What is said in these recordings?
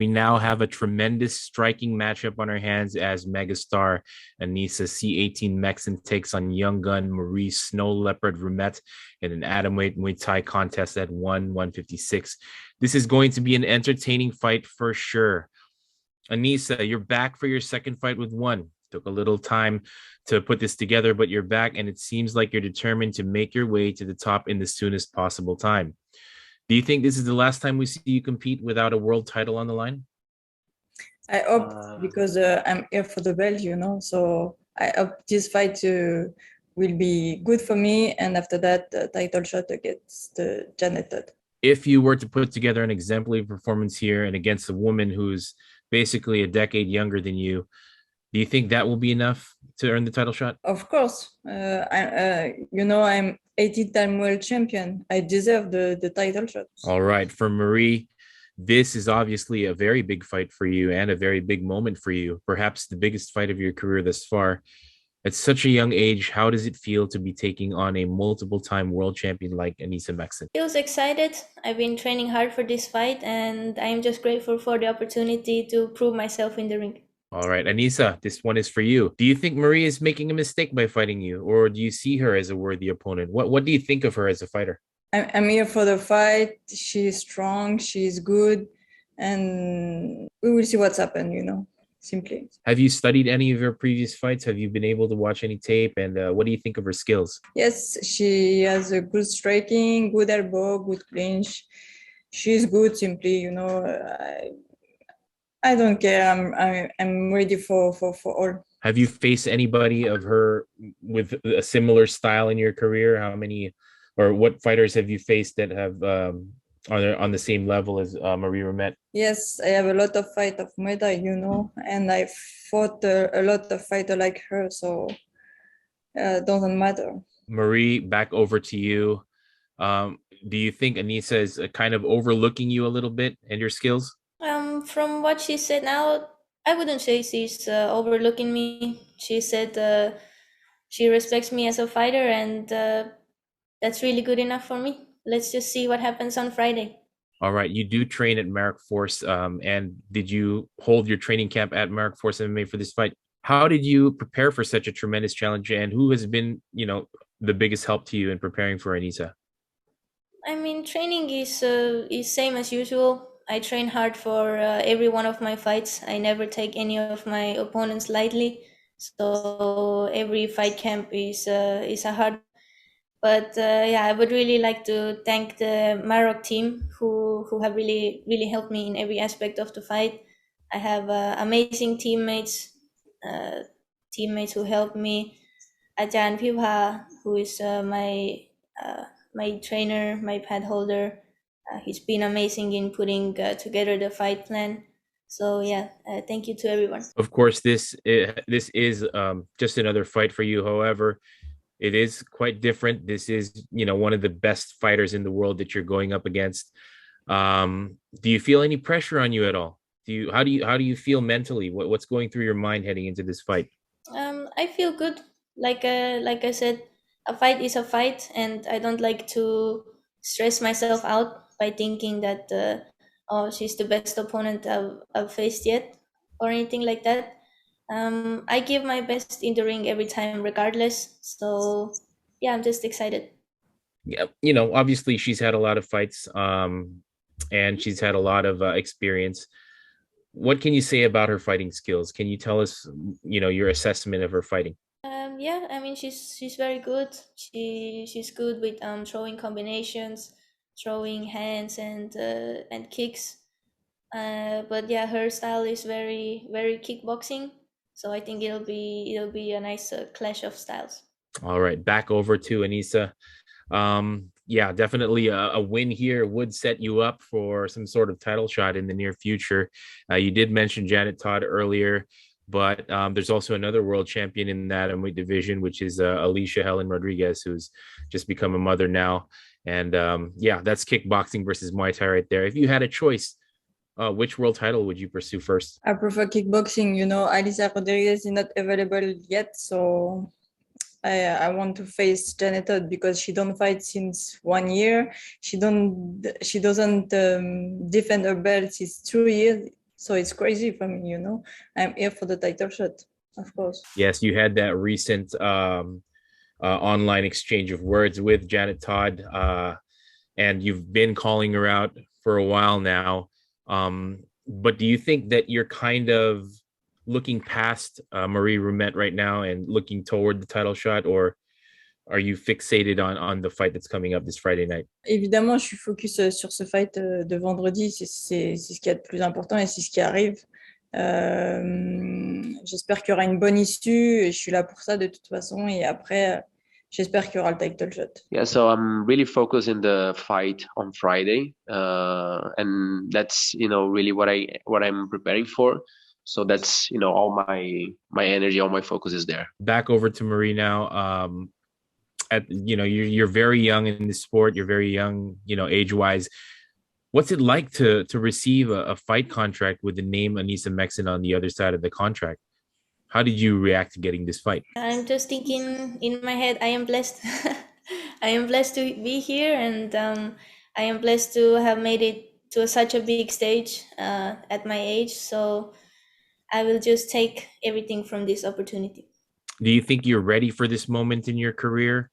We now have a tremendous striking matchup on our hands as megastar Anissa C18 Meksen takes on young gun Marie Snow Leopard Ruumet in an atomweight Muay Thai contest at 156. This is going to be an entertaining fight for sure. Anissa, you're back for your second fight with one. Took a little time to put this together, but you're back, and it seems like you're determined to make your way to the top in the soonest possible time. Do you think this is the last time we see you compete without a world title on the line? I hope, because I'm here for the belt, so I hope this fight will be good for me, and after that, the title shot against Janet Todd. If you were to put together an exemplary performance here and against a woman who's basically a decade younger than you, do you think that will be enough to earn the title shot? Of course. I'm 18-time world champion. I deserve the title shot. All right. For Marie, this is obviously a very big fight for you and a very big moment for you, perhaps the biggest fight of your career thus far. At such a young age, how does it feel to be taking on a multiple-time world champion like Anissa Meksen? I was excited. I've been training hard for this fight, and I'm just grateful for the opportunity to prove myself in the ring. All right, Anissa, this one is for you. Do you think Marie is making a mistake by fighting you, or do you see her as a worthy opponent? What do you think of her as a fighter? I'm here for the fight. She's strong, she's good, and we will see what's happened, simply. Have you studied any of her previous fights? Have you been able to watch any tape? And what do you think of her skills? Yes, she has a good striking, good elbow, good clinch. She's good, simply, I don't care. I'm ready for all. Have you faced anybody of her with a similar style in your career? How many, or what fighters have you faced that have are on the same level as Marie Ruumet? Yes, I have a lot of fight of Muay Thai, and I fought a lot of fighter like her, so doesn't matter. Marie, back over to you. Do you think Anissa is kind of overlooking you a little bit and your skills? From what she said now, I wouldn't say she's overlooking me. She said she respects me as a fighter, and that's really good enough for me. Let's just see what happens on Friday. All right. You do train at Marek Force. And did you hold your training camp at Marek Force MMA for this fight? How did you prepare for such a tremendous challenge? And who has been, the biggest help to you in preparing for Anissa? I mean, training is same as usual. I train hard for every one of my fights. I never take any of my opponents lightly. So every fight camp is a hard. But I would really like to thank the Maroc team who have really helped me in every aspect of the fight. I have amazing teammates who helped me. Ajahn Pibha, who is my trainer, my pad holder. He's been amazing in putting together the fight plan. So thank you to everyone. Of course, this is just another fight for you. However, it is quite different. This is, one of the best fighters in the world that you're going up against. Do you feel any pressure on you at all? How do you feel mentally? What's going through your mind heading into this fight? I feel good. Like I said, a fight is a fight, and I don't like to stress myself out by thinking that she's the best opponent I've faced yet or anything like that. I give my best in the ring every time regardless. So I'm just excited. Yeah, obviously she's had a lot of fights, and she's had a lot of experience. What can you say about her fighting skills? Can you tell us, your assessment of her fighting? I mean, she's very good. She's good with throwing combinations, throwing hands and kicks. But her style is very very kickboxing. So I think it'll be a nice clash of styles. All right, back over to Anissa. Definitely a win here would set you up for some sort of title shot in the near future. You did mention Janet Todd earlier, but there's also another world champion in that weight division, which is Alicia Helen Rodriguez, who's just become a mother now. And that's kickboxing versus Muay Thai right there. If you had a choice, which world title would you pursue first? I prefer kickboxing. Alicia Rodriguez is not available yet, so I want to face Janet Todd because she don't fight since 1 year. She doesn't defend her belt since 2 years. So it's crazy for me, you know. I'm here for the title shot, of course. Yes, you had that recent online exchange of words with Janet Todd, and you've been calling her out for a while now. But do you think that you're kind of looking past Marie Ruumet right now and looking toward the title shot, or are you fixated on the fight that's coming up this Friday night? Évidemment, je suis focus sur ce fight de vendredi. C'est ce qu'il y a de plus important et c'est ce qui arrive. J'espère qu'il y aura une bonne issue et je suis là pour ça de toute façon. Et après, j'espère qu'il y aura le title shot. Yeah, so I'm really focused in the fight on Friday, and that's really what I'm preparing for. So that's all my energy, all my focus is there. Back over to Marie now. You're very young in this sport. You're very young, age wise. What's it like to receive a fight contract with the name Anissa Meksen on the other side of the contract? How did you react to getting this fight? I'm just thinking in my head, I am blessed. I am blessed to be here, and I am blessed to have made it to such a big stage at my age. So I will just take everything from this opportunity. Do you think you're ready for this moment in your career?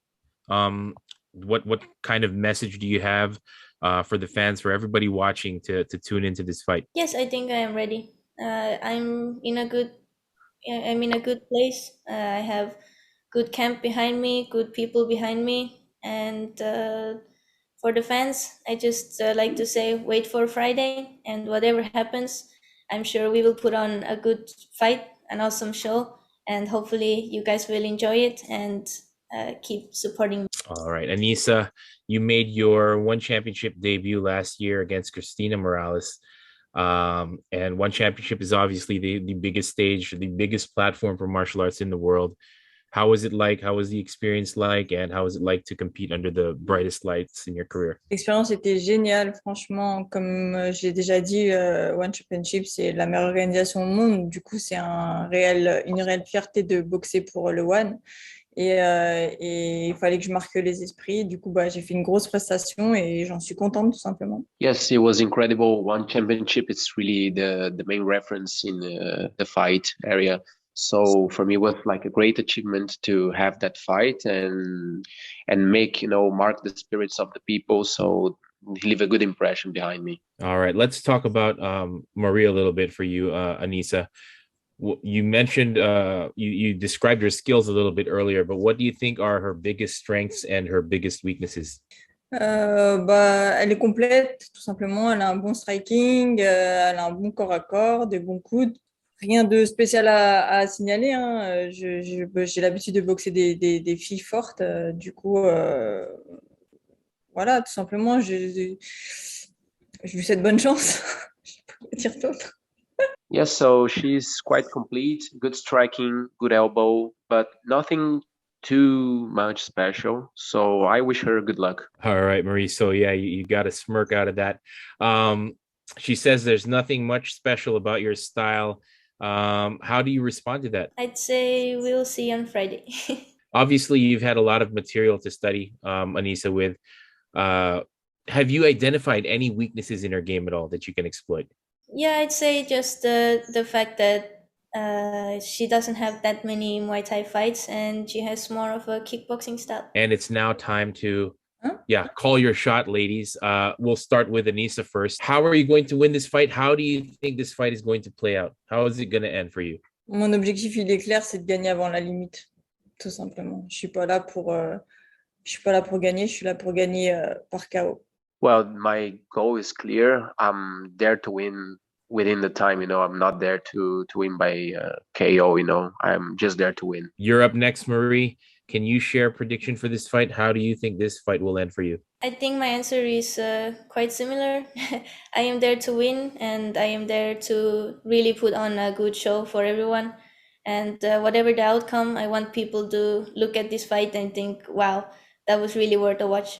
What kind of message do you have for the fans, for everybody watching to tune into this fight? Yes, I think I am ready. I'm in a good place. I have good camp behind me, good people behind me, and for the fans, I just like to say, wait for Friday, and whatever happens, I'm sure we will put on a good fight, an awesome show, and hopefully you guys will enjoy it and keep supporting me. All right, Anissa, you made your One Championship debut last year against Christina Morales. And One Championship is obviously the biggest stage, the biggest platform for martial arts in the world. How was it like? How was the experience like? And how was it like to compete under the brightest lights in your career? L'expérience était géniale, franchement. Comme j'ai déjà dit, One Championship, c'est la meilleure organisation au monde. Du coup, c'est une réelle fierté de boxer pour le One. Et il fallait que je marque les esprits. Du coup, j'ai fait une grosse prestation et j'en suis contente tout simplement. Yes, it was incredible. One Championship, it's really the main reference in the fight area. So for me, it was like a great achievement to have that fight and make, mark the spirits of the people. So leave a good impression behind me. All right, let's talk about Marie a little bit for you, Anissa. You mentioned you described her skills a little bit earlier, but what do you think are her biggest strengths and her biggest weaknesses? Elle est complète, tout simplement. Elle a un bon striking, elle a un bon corps à corps, des bons coudes. Rien de spécial à signaler, hein. J'ai l'habitude de boxer des filles fortes. Du coup, voilà, tout simplement, je lui souhaite bonne chance. Je peux pas dire d'autre. Yes, so she's quite complete, good striking, good elbow, but nothing too much special. So I wish her good luck. All right, Marie. So yeah, you got a smirk out of that. She says there's nothing much special about your style. How do you respond to that? I'd say we'll see on Friday. Obviously, you've had a lot of material to study, Anissa, with. Have you identified any weaknesses in her game at all that you can exploit? Yeah, I'd say just the fact that she doesn't have that many Muay Thai fights and she has more of a kickboxing style. And it's now time to call your shot, ladies. We'll start with Anissa first. How are you going to win this fight? How do you think this fight is going to play out? How is it going to end for you? Mon objectif, il est clair, c'est de gagner avant la limite, tout simplement. Je suis pas là pour gagner, je suis là pour gagner par KO. Well, my goal is clear. I'm there to win within the time. I'm not there to win by KO. I'm just there to win. You're up next, Marie. Can you share a prediction for this fight? How do you think this fight will end for you? I think my answer is quite similar. I am there to win, and I am there to really put on a good show for everyone. And whatever the outcome, I want people to look at this fight and think, wow, that was really worth a watch.